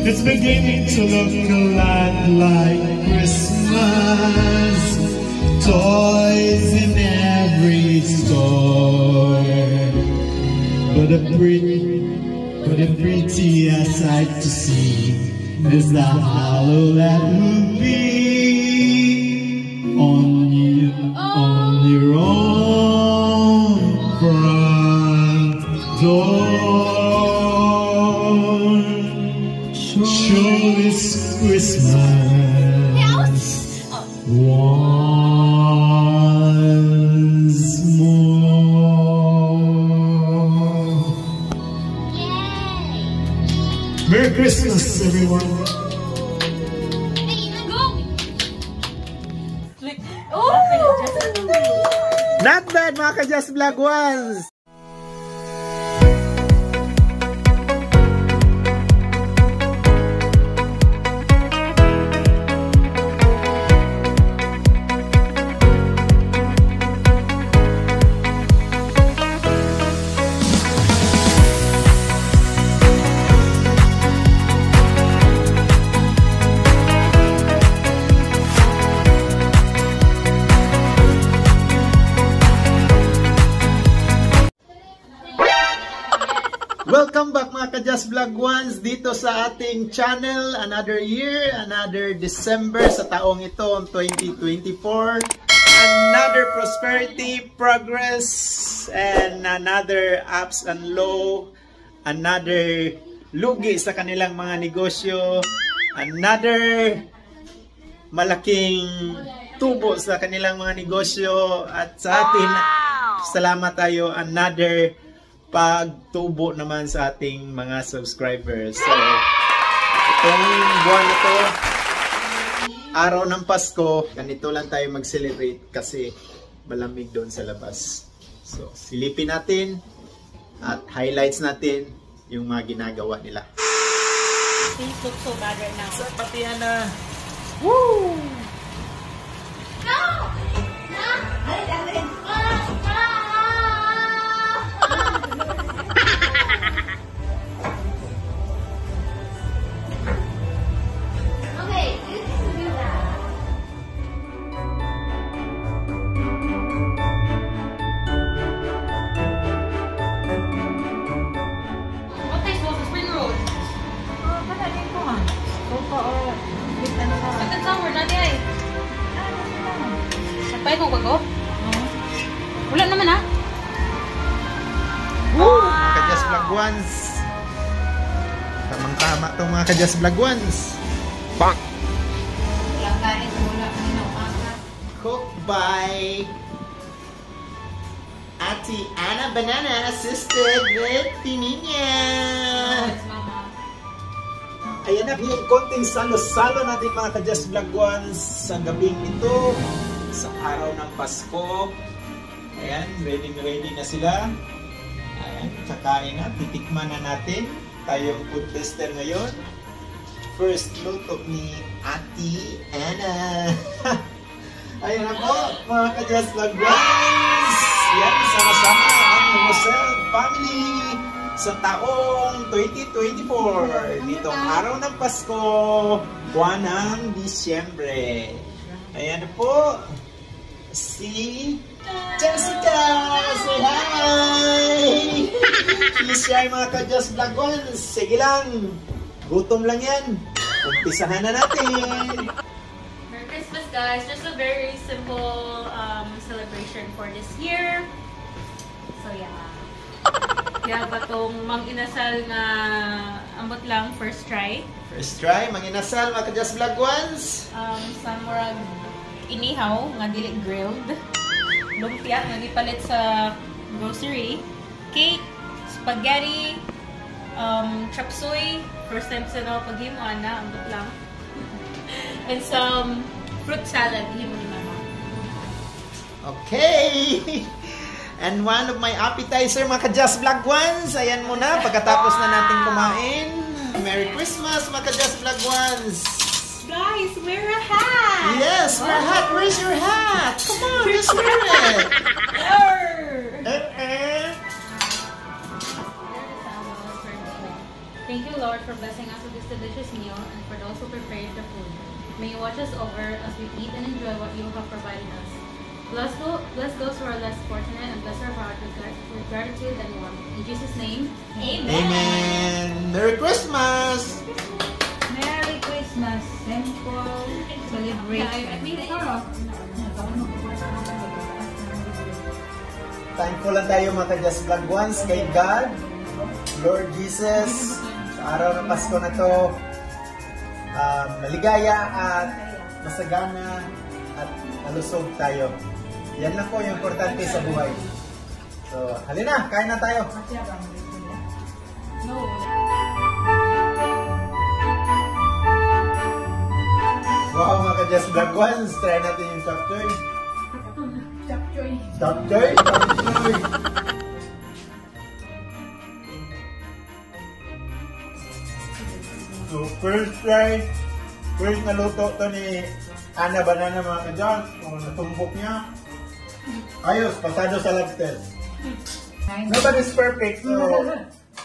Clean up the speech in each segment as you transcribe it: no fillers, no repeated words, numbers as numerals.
It's beginning to look a lot like Christmas. Toys in every store, but a prettier sight to see is the hollow that will be on your own front door. Show this Christmas once more. Merry Christmas, everyone. Not bad, mga ka-Just Vlog Ones! Welcome back mga ka-Just Vlog Ones dito sa ating channel. Another year, another December sa taong ito, 2024. Another prosperity, progress, and another ups and low. Another lugi sa kanilang mga negosyo. Another malaking tubo sa kanilang mga negosyo. At sa atin, salamat tayo, another pagtubo naman sa ating mga subscribers. So, itong buwan na to, araw ng Pasko, ganito lang tayo mag-celebrate kasi malamig doon sa labas. So, silipin natin at highlights natin yung mga ginagawa nila. Things look so bad right now. Sa patihan na. Woo! No! Nagpay kong bago? Wala naman ha? Woo! Mga ka-Just Vlog Ones. Tamang-tama itong mga ka-Just Vlog Ones. Bang! Walang kain, wala kami na umaga. Cooked by Ate Ana Banana, assisted with Tininya. Mama. Ayan na, yung konting salo-salo natin mga ka-Just Vlog Ones sa gabing ito, sa araw ng Pasko. Ayan, ready na sila. Ayan, kakain na, titikman na natin. Tayong food tester ngayon. First luto ni Ate Ana. Ayan na po, mga ka-Just Vlog Ones. Yan, sama-sama ang Rosel family sa taong 2024. Nitong araw ng Pasko, buwan ng Disyembre. Ayan na po, si Jessica! Say hi! Please share mga ka-Just Vlog Ones. Sige lang, gutom lang yan. Umpisahan na natin. Merry Christmas guys! Just a very simple celebration for this year. So yeah. Kaya ba itong mang-inasal na ambot lang, first try? First try, mang-inasal mga ka-Just Vlog Ones. Sa murag inihaw, nga dili grilled. Lumpia, nga gipalit sa grocery. Cake, spaghetti, chop suey. First time sa no, paghimo na, ambot lang. And some fruit salad, himo ni mama. Okay! And one of my appetizer, mga ka-Just Vlog Ones. Ayan muna, pagkatapos na natin kumain. Merry Christmas, mga ka-Just Vlog Ones. Guys, wear a hat! Yes, wear a hat. Where's your hat? Come on, just wear it. Thank you, Lord, for blessing us with this delicious meal and for those who prepared the food. May you watch us over as we eat and enjoy what you have provided us. Bless those who are less fortunate and bless our heart with gratitude and warmth. In Jesus' name, Amen. Amen. Merry Christmas! Merry Christmas. Simple. Celebrate. Thankful lang tayo mga ka-Just Vlog Ones kay God, Lord Jesus, sa araw ng Pasko na to. Maligaya at masagana at malusog tayo. Yan lang po yung importante sa buhay. So, halina, kain na tayo. Wow mga ka-Just Vlog Ones, try natin yung chapchoy. Chapchoy? Chapchoy! So, first na luto to ni Ana Banana mga ka-Just. Kung natumbok niya, ayos, pasado sa lab test. Nobody's perfect, so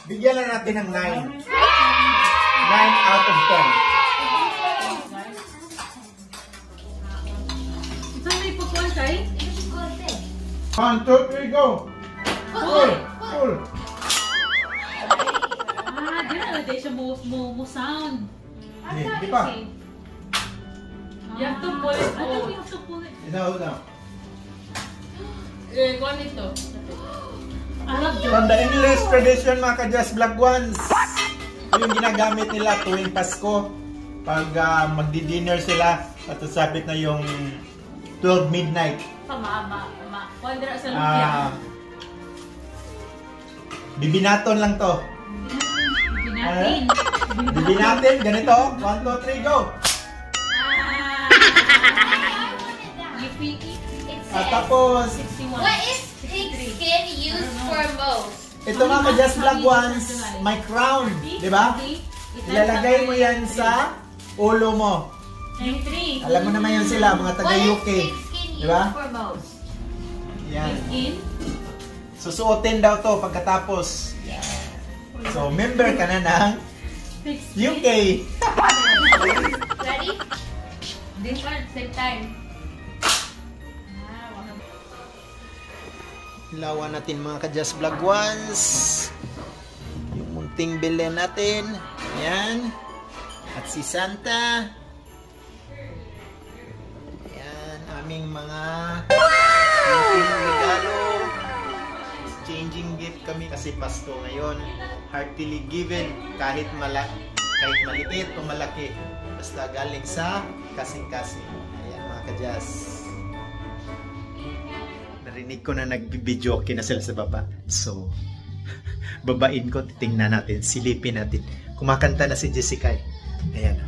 bigyan lang natin ng 9. 9 out of 10. Saan may pupuan tayo? 1, 2, 3, go! Full! Full! Di na natin siya mo sound. Di pa. You have to pull it. I thought you have to pull it. Hold on. Kuha nito. From the English tradition mga ka-Just Vlog Ones, yung ginagamit nila tuwing Pasko pag magdi-dinner sila at sabit na yung 12 midnight. Wala sa lumpia. Bibinaton lang to. Bibinatin. Bibinatin, ganito. 1, 2, 3, go! Tapos, 61. What is pig skin used for most? ito mga ka-Just Vlog Ones, my crown, di ba? Ilalagay mo yan sa ulo mo. 93. Alam mo naman yan sila, mga What is taga-UK. pig skin Di ba? used for most? Yan. In. Susuotin daw to pagkatapos. So, member ka na ng UK. Ready? This one, same time. Ilawan natin mga ka-Just Vlog Ones. Yung munting Belen natin. Yan. At si Santa. Yan. Aming mga munting regalo. Changing gift kami kasi Pasko ngayon. Heartily given. Kahit maliit o malaki. Basta galing sa kasing-kasing. Ayan mga ka-Just. Narinig ko na nag-video na sila sa baba. So, babain ko, titingnan natin, silipin natin. Kumakanta na si Jessica. Ayan.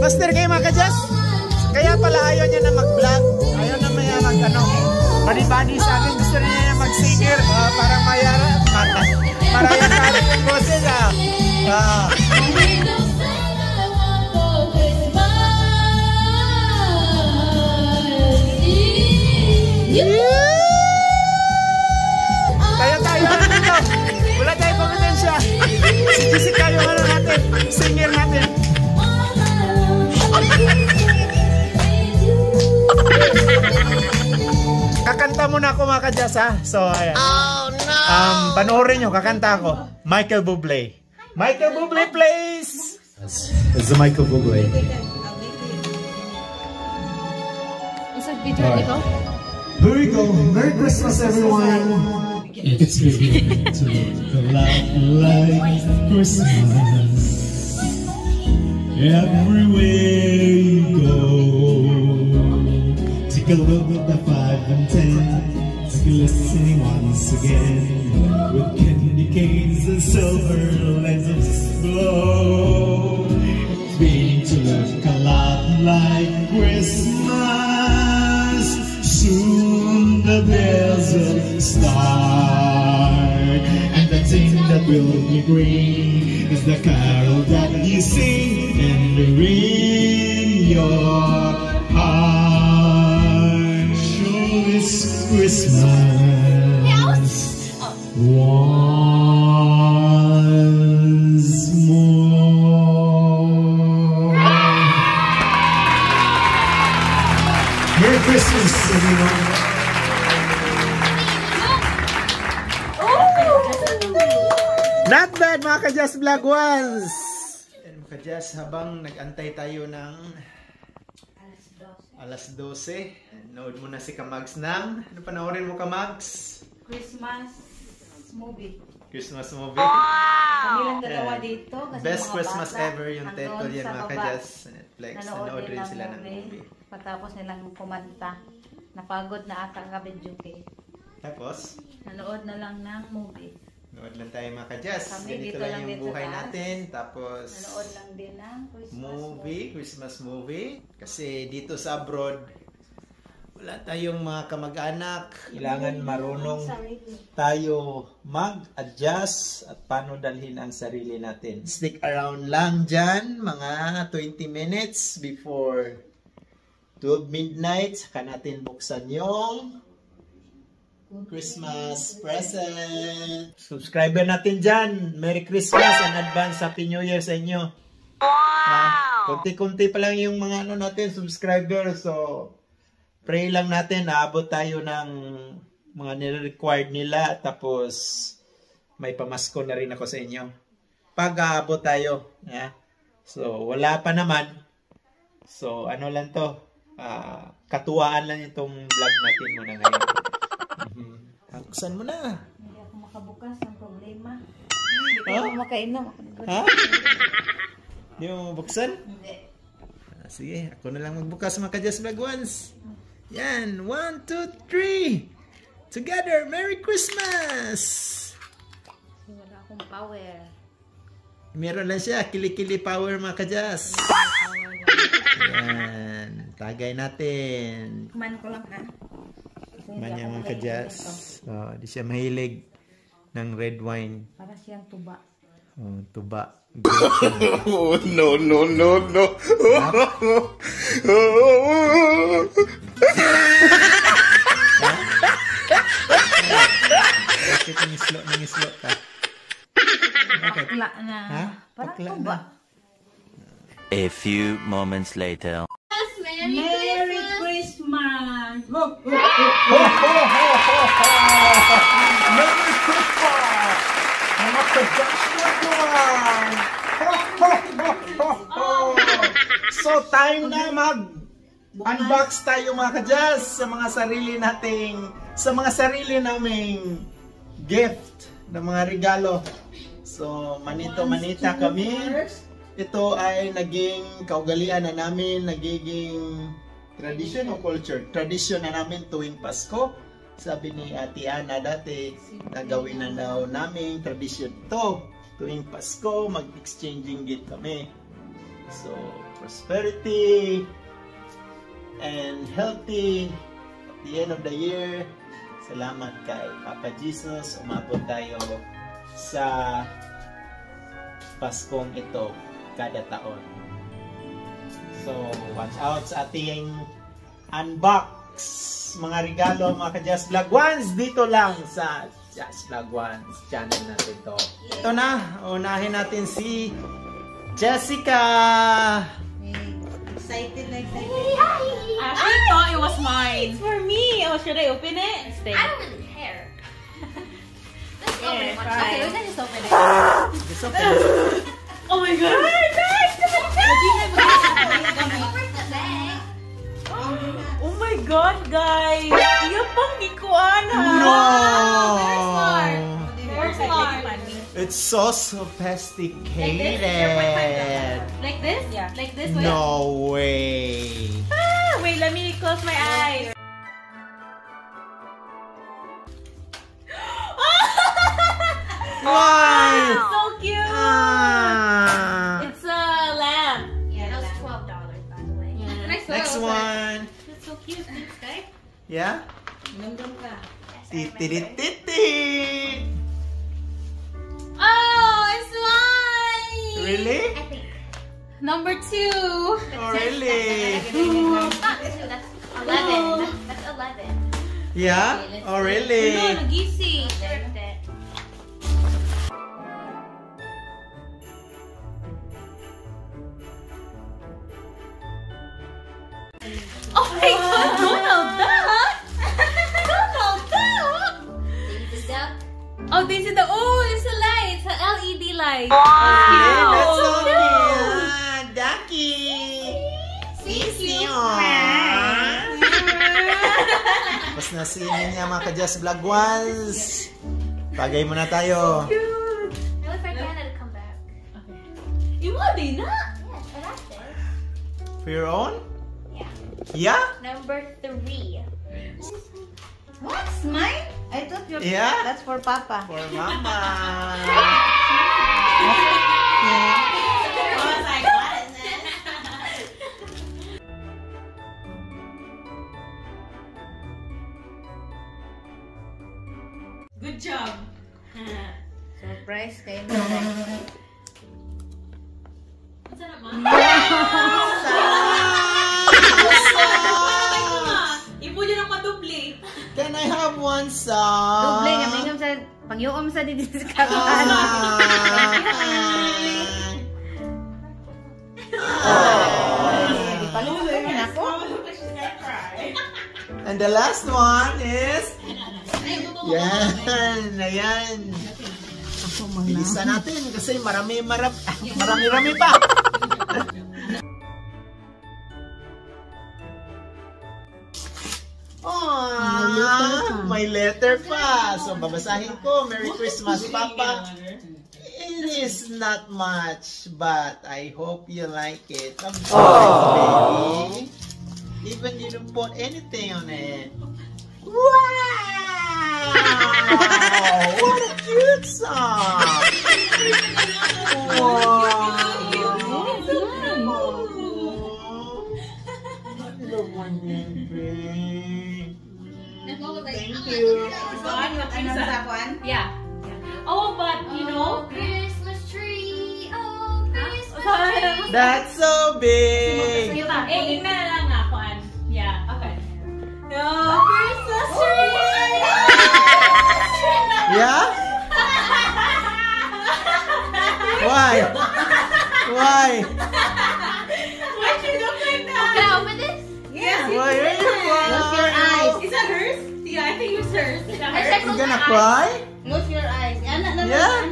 Master kayo mga ka-Just. Kaya pala ayaw niya na mag-vlog. Ayaw na maya body-body sa akin. Gusto niya na mag-singer. Parang mayara. Parang yung parang yung boses. Kaya tayo ano nito. Wala tayo kompetensya. Si Jessica yung ano natin. Singer natin. Kakanta muna ako mga ka-Just ha. So ayan. Oh no. Panoorin nyo, kakanta ako. Michael Bublé. Michael Bublé please. It's the Michael Bublé. Isa video ito? Here we go. Merry Christmas, everyone. It's beginning to look a lot like Christmas. Everywhere you go, take a look at the 5 and 10, glistening once again with candy canes and silver lenses glow. It's beginning to look a lot like Christmas. Soon the bells will start, and the thing that will be green is the carol that you sing and in your heart. Sure is Christmas once more. Merry Christmas, everyone. Not bad mga ka-Just Vlog Ones! And mga ka-Just, habang nag-antay tayo ng alas 12, nood muna si Kamags ng, ano panoorin mo Kamags? Christmas movie. Christmas movie. Kami lang dalawa dito. Kasi Best mga Christmas bata, ever yung nandun title yan sa mga baba. ka-Just sa Netflix. Nanood Nanood rin ng sila ng movie. Patapos nilang kumanta. Napagod na ata ang kabidjuke. Tapos, Nanood na lang ng movie. nood lang tayo mga ka-Just. Kami Ganito dito lang lang yung din sa buhay taas. natin. Tapos, Nanood lang din ng Christmas Christmas movie. Kasi dito sa abroad, wala tayong mga kamag-anak. Kailangan marunong tayo mag-adjust at paano dalhin ang sarili natin. Stick around lang dyan, mga 20 minutes before 12 midnight. Saka natin buksan yung Christmas present. Subscriber natin dyan. Merry Christmas and advance Happy New Year sa inyo. Wow! Kunti-kunti pa lang yung mga ano natin, subscriber. So, pray lang natin, naabot tayo ng mga nire-required nila. Tapos, may pamasko na rin ako sa inyo. Pag aabot tayo. Yeah. So, wala pa naman. So, ano lang to. Katuwaan lang itong vlog natin muna ngayon. Buksan mo na. Hindi ako makabukas. Ang problema. Hindi ako makainom. Ha? Hindi mo mabuksan? Hindi. Sige, ako na lang magbukas mga ka-Just Vlog Ones. Yan, 1, 2, 3. Together, Merry Christmas! Wala akong power. Meron lang siya, kili-kili power mga ka-Just. Yan, tagay natin. Kumain ko lang ha. Manya mga ka-Just. Oh, di siya mahilig ng red wine. Para siyang tuba. Oh, tuba. Oh, no, no, no, no. Bakit nangislo ka? Bakit? Pakla na. Ha? Parang Pakla tuba. na. A few moments later. Merry Christmas! Merry Christmas! Mga ka-Just Vlog Ones! So, time na mag-unbox tayo mga ka-Just sa mga sarili naming gift na mga regalo. So, manito-manita kami. Ito ay naging kaugalian na namin, nagiging tradition o culture. Tradition na namin tuwing Pasko. Sabi ni Ate Ana dati, nagawin na daw namin tradition ito. Tuwing Pasko, mag-exchanging gift kami. So, prosperity and healthy at the end of the year. Salamat kay Papa Jesus. Umabot tayo sa Paskong ito kada taon. So, watch out sa ating unbox mga regalo mga ka-Just Vlog Ones dito lang sa Just Vlog Ones channel natin to. Ito na, unahin natin si Jessica. Excited na excited. I thought it was mine. It's for me. Oh, should I open it? Stay. I don't really care. Let's open it. try. Okay, we can just open it. Just open it. Oh my god! Guys, Open the bag. Oh my God, guys! Iya pang gikuan ha! No! Very smart. It's so sophisticated. Like this? Yeah. Like this way? No way. Ah, wait, let me close my eyes. Why? So cute! Ah. It's a lamp. Yeah, that was $12 by the way. Yeah. Next one. It's so cute. Thanks, guys. Yeah? Nandun ka. Titi-titi. Oh, it's mine! Really? I think. Number 2. Oh, really? That's 11. That's 11. Yeah? Oh, really? No, nag-easy. Oh my God, Donald Duck! Donald Duck! Daisy Duck. Oh, this is the it's a light. It's an LED light. Yeah, that's so Oh, cute. Ducky. Sisi. Tapos na scene niya mga ka-Just Vlog Ones. Pagay muna tayo. I wait for Diana to come back. Imodi na. Yes, I like this. For your own? Yeah. Yeah? Number 3. What's mine? I thought you. Yeah? That's for Papa. For Mama. Good job. Surprise kayo. What's that, Ma? Ipo nyo ng madubli. Can I have one song? Duble nga mingam sa pag-iom sa dito sa Ah. kaban. Paluloy mo na ako. And the last one is... Yan, ayan. Bilisan natin kasi marami pa. Aww, may letter pa. So, babasahin ko. Merry Christmas, Papa. It is not much, but I hope you like it. Of course, baby. Even you don't put anything on it. Wow! What a cute song! Thank you. Yeah. Oh, but you know, Christmas tree. Oh, Christmas tree. That's so big. eh, ina lang nga kuan. Yeah, okay. No, Christmas tree. Yeah? Why? Why? Why she look like that? Can I open this? Yes. Why are you Close your eyes. Is that hers? Yeah, I think it's hers. Is that hers? You gonna cry? Close your eyes. Yeah?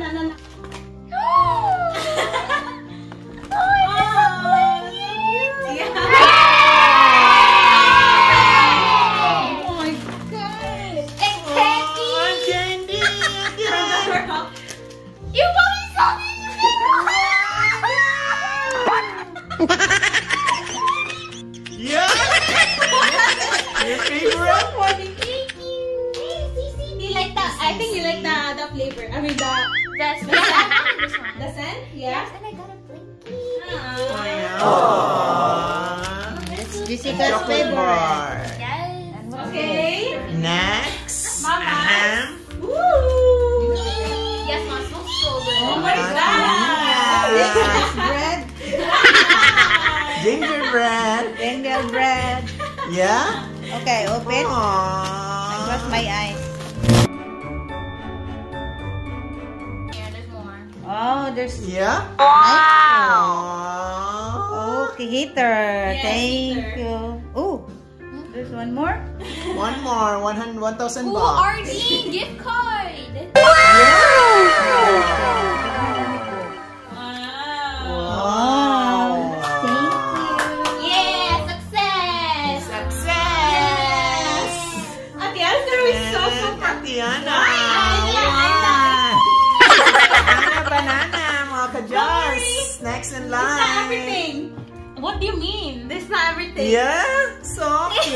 You bought me something! Yeah? Your favorite? You like that? I think you like the flavor. I mean the That's the scent. Yeah. Yes, and I got a blinky. Aww. It's Jessica's Chocolate favorite. bar. Yes. Okay. Next. Mama. Woo! Yes, Mom, smells so good. Oh my God! Bread. Gingerbread. Gingerbread. Yeah? Okay, open. Aww. Close my eyes. Here, there's more. Oh, there's Yeah? oh, heater. Yes, Thank heater. you. Oh, there's one more. One more. 1,000 Ooh, baht. RD gift card. Wow. Thank you. Yeah, success. Tiana! Wow! Banana, mga ka-Jars! Next in line! It's not everything! What do you mean? This is not everything. Yeah! So cute!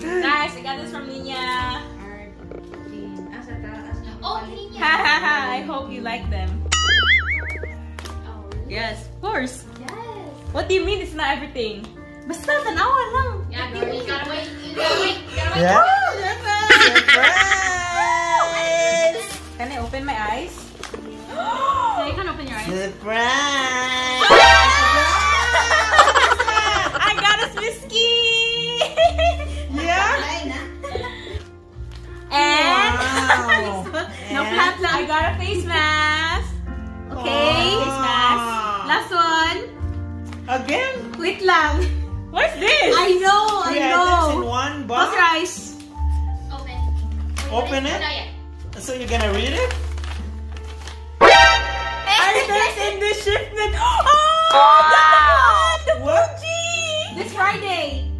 Guys, I got this from Nina. Oh, Nina. Hahaha, I hope you like them. Oh, Yes, of course. yes. What do you mean it's not everything? Basta, tanawa lang. Yeah, girl, you gotta wait. You gotta wait. You gotta wait. Yeah? Surprise! Surprise! Can I open my eyes? So you can open your eyes. Surprise! I got a Swisky! Yeah? And Wow! no plant lang. I got a face mask. Okay, face mask. Last one. Again? Wait lang. What's this? I know, I Yeah, know. this in one Close box. your eyes. Open. Open it? Not yet. So you're gonna read it? Items in the shipment. Oh! The What? Fuji! This Friday.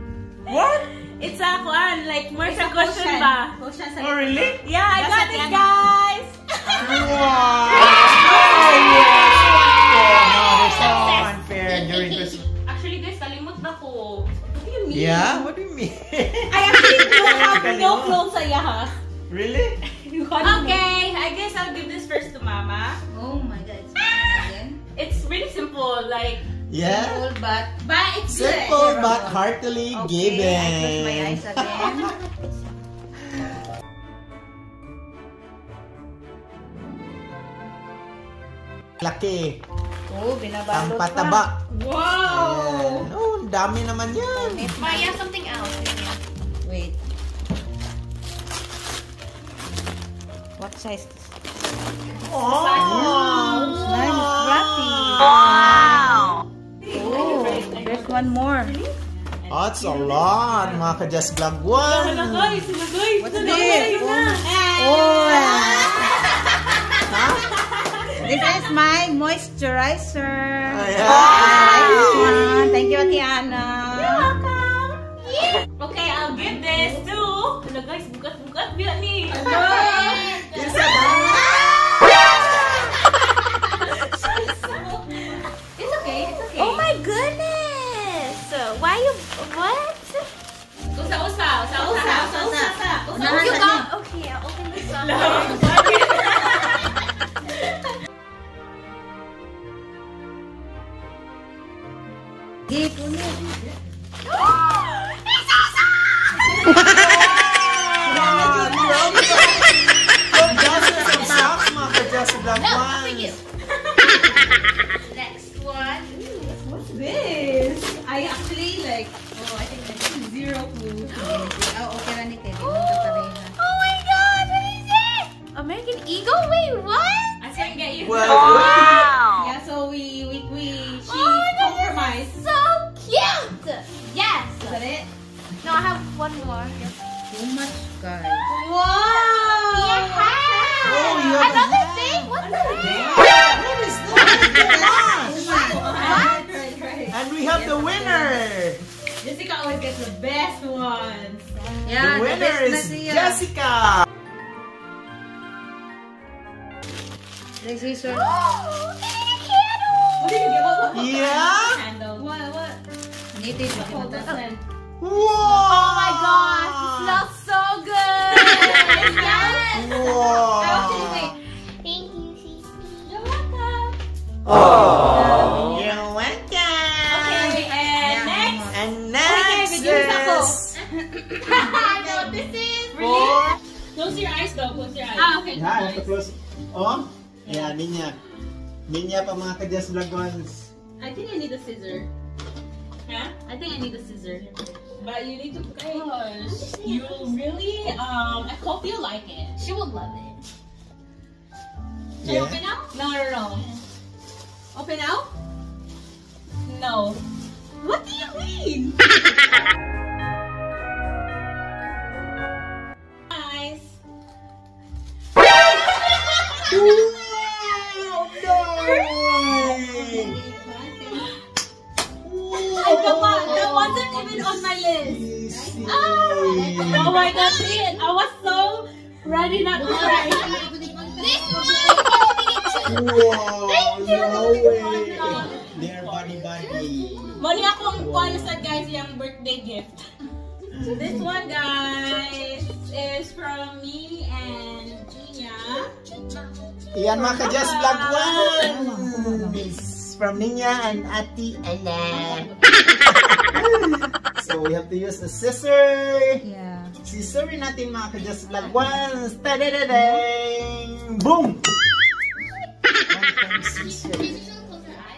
What? It's a kuan, like more It's sa a cushion cushion. ba? Cushion sa Oh, really? Yeah, I got it, yan. guys. Wow! No, there's no unfair during Christmas. Actually, guys, kalimot na ko. What do you mean? Yeah? What do you mean? I actually don't have no clothes sa yaha. Really? Okay, I guess I'll give this first to Mama. Oh my god, it's again. It's really simple, like, Yeah? Simple but it's Simple but heartily okay. I close my given. eyes again. Laki. Oh, Ang binabalot pataba. Wow! Ayan. Oh, ang dami naman yan. Maya, something else. Wait. What size? Oh! Nice, fluffy. Wow! Oh, there's one more. That's a lot, mga ka-Just Vlog Wala 1. guys, wala guys. What's Wala, this? wala. Oh, this is my moisturizer. Ayan. I like this one. Thank you, Tiana. You're welcome. Okay, I'll give this to... Wala guys, bukat-bukat biya ni. Isa ba? It's okay. It's okay. Oh my goodness! Why you... What? Usa-usa. You got. Okay, I'll open this up. Di, punit. Dozens of socks, mga ka-Just Vlog No, 1. for you. Next one. What's this? I actually like... Oh, I think I have zero clue. Oh, okay na ni Teddy. Magkapareha. Oh my god, what is it? American Eagle? Wait, what? I can't get you. Well, Yeah, so she Oh, compromised. So cute! Yes! Is that it? No, I have one more. Too much, guys. Wow! Yeah! Oh, you have Another a- thing? What the heck? What is that? What? And we have the winner. Jessica always gets the best ones. Yeah, The winner best na is siya. Jessica. This is one. Oh, thank you! What did you get? What? Yeah? Handle. What? Native. Hold this one. Wow! Oh my gosh, it smells so good! Yes! Wow! Actually, wait. Thank you, Cece. You're welcome. You're welcome. Okay, and next. And Okay, next reduce ako. is No, this is... for... Close your eyes though. Close your eyes. Ah, okay. Ha, have to close. Oh? Yeah, Ninya. Ninya pa mga ka-Just Vlog 1s. I think I need a scissor. Huh? I think I need a scissor. But you need to gosh. You really I hope you like it. She will love it. Yeah. Open now? No. Open now? No. What do you mean? Guys. Wow! No! Ay, come on. wasn't on my list. Easy. Oh my God, see it. I was so ready not to cry. Wow, no way. They're buddy. Mali akong kuha sa guys yung birthday gift. This one, guys, is from me and Gina. Yan mga ka-Just Vlog Ones. From Ninya and Ati Ella. So we have to use the scissor. Yeah. Scissorin natin mga ka-Just Vlog Ones. Ta-da-da-dang! Boom!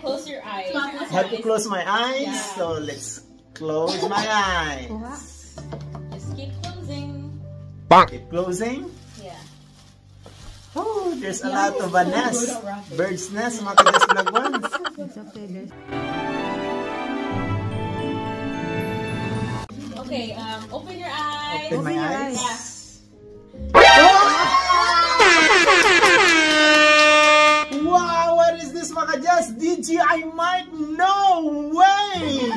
Close your eyes. I have to close my eyes. So let's close my eyes. Just keep closing. Keep closing. Yeah. Oh, there's a lot of a nest. Bird's nest, mga ka-Just Vlog Ones. It's okay. There's... Okay, open your eyes. Open my eyes. Wow, what is this mga ka-Just? DJI Mic? No way!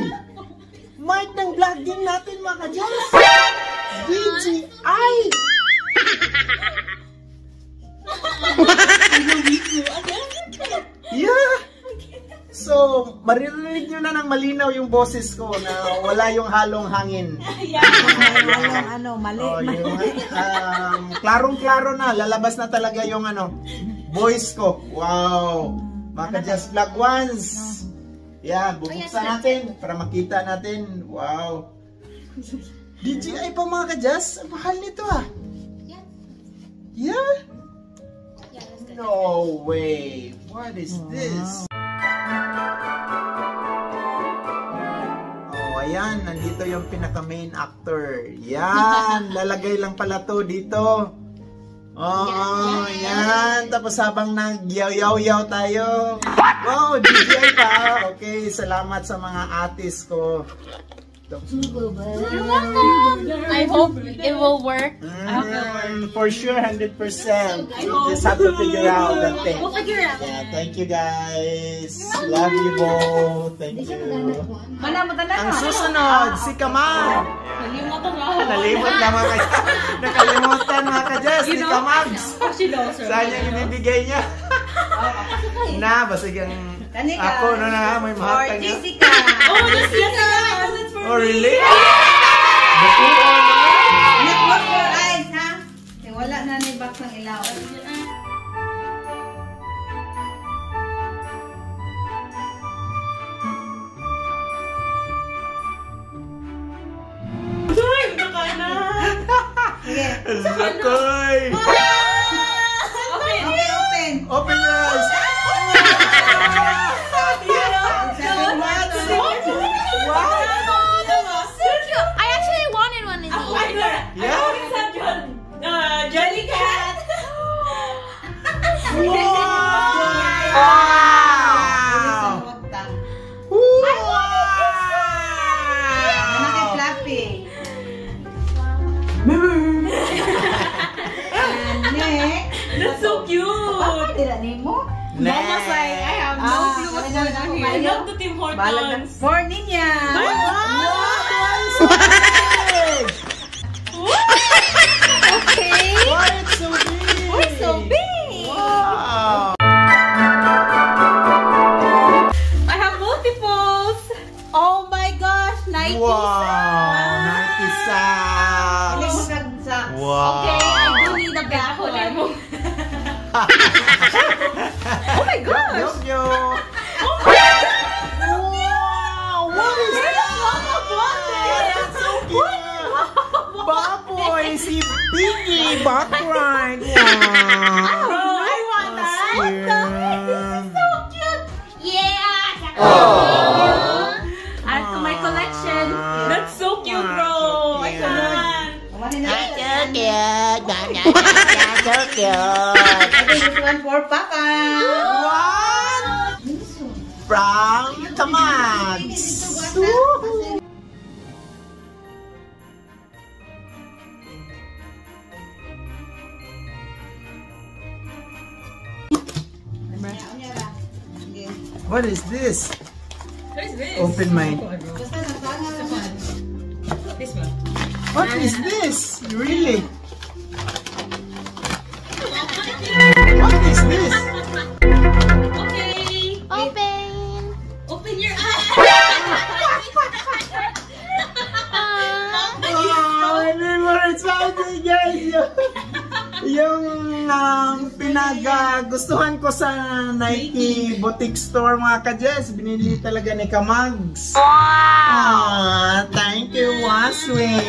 Mic ng vlogging natin mga ka-Just. DJI! Yeah! So, maririnig nyo na ng malinaw yung boses ko na wala yung halong hangin. Mali. Oh, yung, klarong-klaro na. Lalabas na talaga yung voice ko. Wow! Mga ka-Just Vlog Ones. Yeah, bubuksan natin para makita natin. Wow! DJI pa mga ka-Just. Ang mahal nito ah. Yeah? No way! What is this? Oh, ayan. Nandito yung pinaka-main actor. Yan! Lalagay lang pala to dito. Oh, yan. Tapos habang nag-yaw-yaw tayo. Wow, DJI pa. Okay, salamat sa mga artist ko. I hope it will work. For sure, 100%. You just have to figure out that thing. We'll figure it out. Yeah, thank you guys. Love you both. Thank you. Ang susunod, si Kamag. Nalimot na mga ka-Just. Nakalimutan mga ka-Just. Si Kamags. Saan yung ibibigay niya? Na, basigang ako na may mahatag niya. Oh, that's Jessica. Oh, really? Close your eyes, ha? Wala na ni box ng ilaw. Zakoy! Open. Open your eyes! I actually wanted one of these. Yeah? Jellycat. That's so cute. Mama's like, I have no clue what's going on here. I love the Tim Hortons. For Ninya. Okay. Why it's so big? Why it's so big? Wow! I have multiples. Oh my gosh, Nike. Wow! Nike socks! Wow! Okay, I do need a big one. Oh my gosh. Yo! Oh my God. Wow! What is That's so cute! Baboy! Si Biggie Backride! Wow! I want that. Cute. So cute. Yeah. Add to my collection. That's so cute, bro. I can't. So cute! I think this one for Papa. What? From Kamags! What is this? What is this? Open mine. This one. What is this? Really? What is this? Okay. Open! Open your eyes. Oh, my favorite something, guys. Yung pinag-gustuhan ko sa Nike boutique store, mga ka-Jess, binili talaga ni Kamags. Wow! Thank you, Waswit.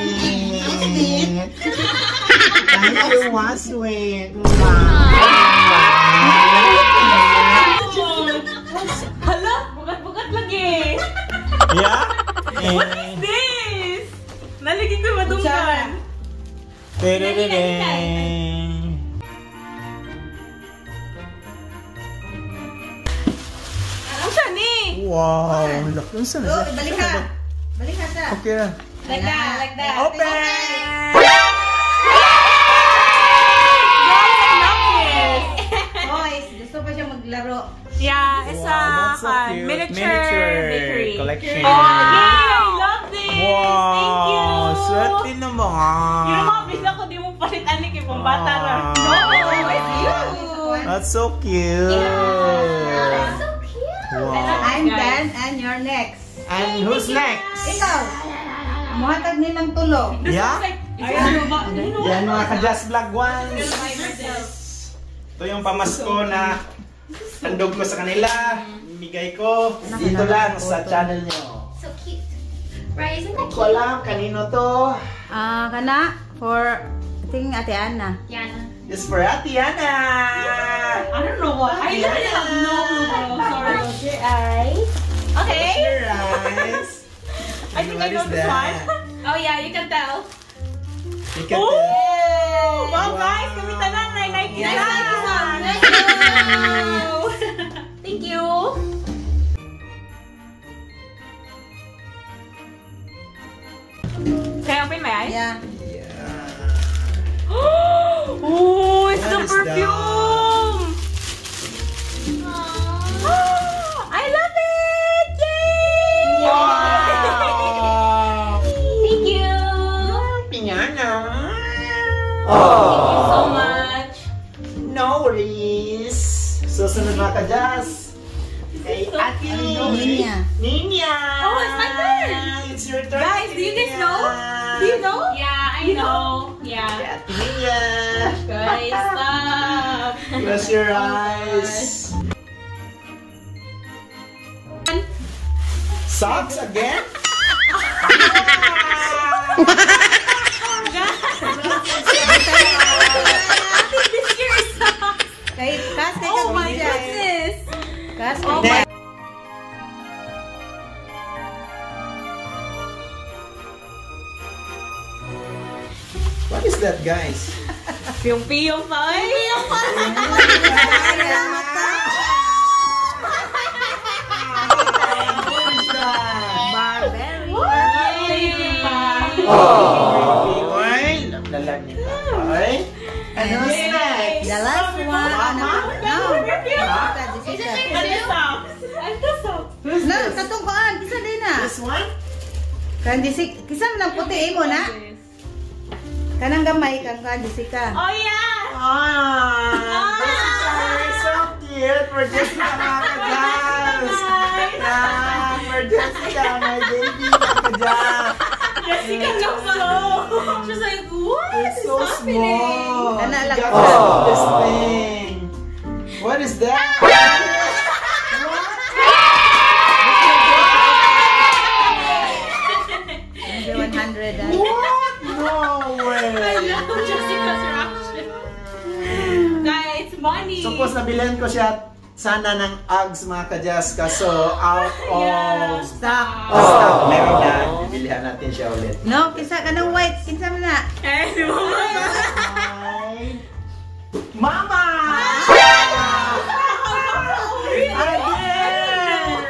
Thank you, Waswit. Hala, bukat-bukat lagi. Yeah? What is this? Naligid ko madunggan. Ano siya ni? Wow! Laki saan na siya? Balik ka! Balik ka sa! Okay na. Like that, like that. Open! Guys, I love this. Boys, gusto pa siya maglaro. Yeah, it's Wow, that's so a cute. miniature bakery. collection. Oh, yay! I love this! Thank you! Wow! Swerte naman! Yung mga bila ko, di mo palit anik yung pambata ra. No, it's you! That's so cute! So cute! Wow! I'm done and you're next. And who's next? Ikaw! Muhatag nilang tulo. Yeah? Ayun, ba? Yan mga ka-Just Vlog ones! Ito yung pamasko na handog ko sa kanila. Bigay ko dito lang sa channel nyo. So cute. Right, isn't that Hindi ko alam kanino to. kana for ting Ate Ana. This for Ate Ana! I don't know what. I really have no clue, bro. Sorry. Close your eyes. Okay. Your eyes. I think I What know is this one. Oh yeah, you can tell. You can tell. Oh! Wow, guys! Kami tanan na Nike Nice na! Nike song. Thank you! Can I open my eyes? Yeah. Yeah. Oh, it's What the is perfume! I love it! Yay! Wow! Thank you! Piñana! Thank you so much! No worries! Susunod mga ka-Jazz. Kay Ate Ninya. Ninya! Oh, it's my turn! It's your turn! Guys, do you guys know? Do you know? Yeah, I know. Kay Yeah. Ate Ninya! Guys, stop! Close your eyes. Socks again? Kahit kas kay Oh my Kabidya. goodness! Kas Oh kay my... What is that, guys? Piyong-piyong pa! Ay, piyong pa! Barbary. Thank you, pa! Oy, lalag niya. Oy. And who's next? The last one. Mama? No. Huh? Jessica. Ano socks? Ano socks? Who's No, next? katong kuan, kisa din na. This one? Kan Jessica, kisa man puti mo na. Kanang gamay kang kan Jessica. Oh yeah! Ah, Jessica, you're so cute. For Jessica, mga ka-Jazz. Yeah, for Jessica, my baby, mga ka-Jazz. Jessica looks so... She's like, what It's is so happening? small. Kana You lang got ka. this thing. What is that? Maybe 100. What? No way. Jessica's reaction. Guys, money! Suppose nabilhan ko siya sana ng Uggs, mga ka-Jazz, kaso out of Stop. stock. Meron na. Bilihan natin siya ulit. No, kisa kanang white, kinsa man na. Eh, si Mama! Hi. Mama! Again!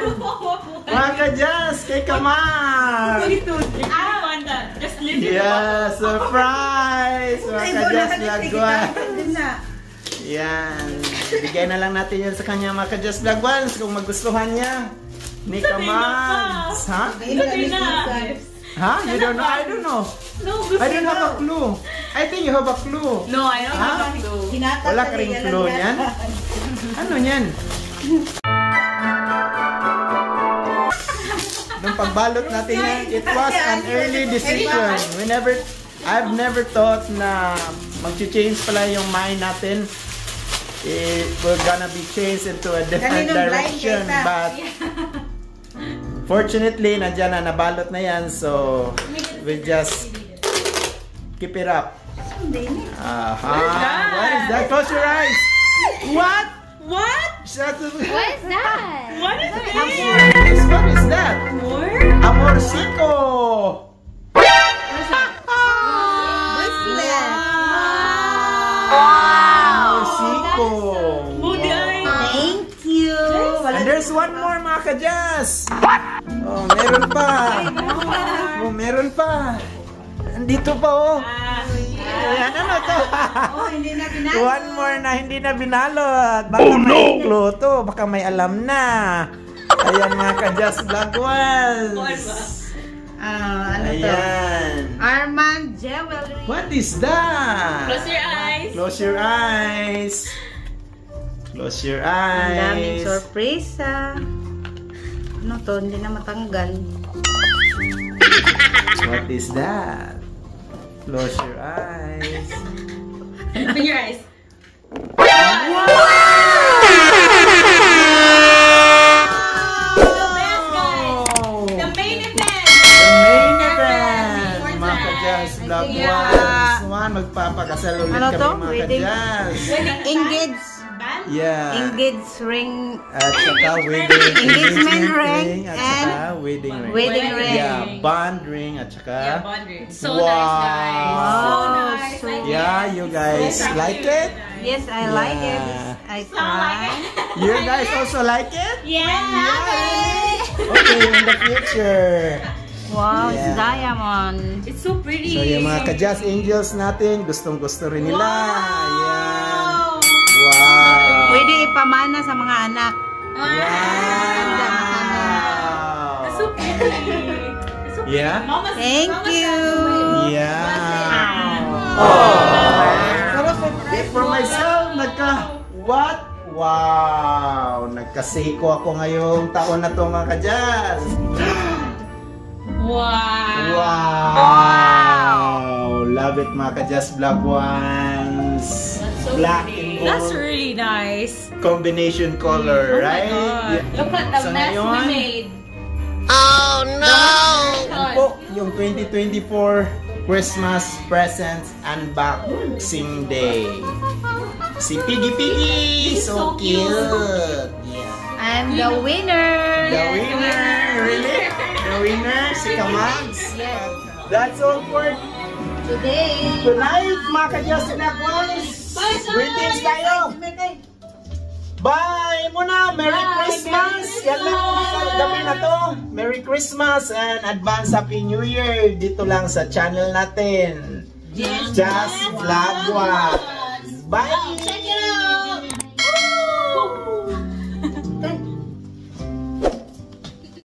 Mga ka-Jazz, kay Kamar! Just leave it. Yeah, surprise! Mga ka-Jazz, lagwan. Din na. Yan. Bigay na lang natin yan sa kanya, mga ka-Just Vlog Ones, kung magustuhan niya. Ni Kamar. Ha? Baby, Sabi na. Huh? You don't know? I don't know. No, I don't have a clue. I think you have a clue. No, I don't have a clue. Wala ka ring clue niyan? Ano yan? Nung pagbalot natin yan, it was an early decision. I've never thought na mag-change pala yung mind natin. We're gonna be changed into a different direction. But fortunately, nandiyan na, nabalot na yan. So, we just keep it up. What is that? Close your eyes. What? What? Shut up. What is that? What is this? What is that? More? Amorcico. Amorcico. Thank you. And there's one more, mga ka-Jazz. Oh, meron pa. Oh, meron pa. Andito pa, oh. Ayan, ano to? Oh, hindi na binalo. One more na hindi na binalot. Baka may clue to. Baka may alam na. Ayan, mga ka-Jazz Vlog Ones. Ano to? Ayan. Armand Jewelry. What is that? Close your eyes. Close your eyes. Close your Ang daming eyes. sorpresa. Ano to? Hindi na matanggal. What is that? Close your eyes. Open your eyes. The main event. The main event! Mga ka-Jazz Vlog Yeah. Ones. Magpapakasal ulit Ano to? kami, mga Wedding? ka-Jazz. Engage. Yeah. Engage ring. At saka wedding. Engagement ring At saka wedding ring. Wedding ring. Yeah, bond ring at saka. Yeah, bonding. So Wow. nice, guys. So Wow, nice. so Like Yeah, you guys like it? Yes, I like it. Yeah. I try. You guys also like it? Yeah. Okay, in the future. Wow, it's Yeah. diamond. It's so pretty. So yung mga ka-Jazz Angels natin, gustong-gusto rin nila. Yan. Wow. Pwede ipamana sa mga anak. Wow. It's so pretty. It's so pretty. Yeah? Mama's, Thank Mama's you. Yeah. Oh. For myself, what? Wow. Nagkasiko ako ngayong taon na to, mga ka-Jazz. Wow. Wow. Love it, mga ka-Jazz Vlog Ones. That's so Black pretty. and That's gold really nice. combination color, Oh right? my God. Yeah. Look at the So mess we ngayon, made. yan po yung 2024 Christmas presents unboxing day. Si Piggy Piggy, so cute. Yeah. I'm the winner. The winner, really? The winner, si Kamags. Yes. That's all for Today. tonight, mga ka-Jazz Vlog Ones. Greetings tayo. Bye muna! Merry Christmas! Yan lang po sa gabi na to. Merry Christmas and advance Happy New Year dito lang sa channel natin. Just Vlog Ones. Bye!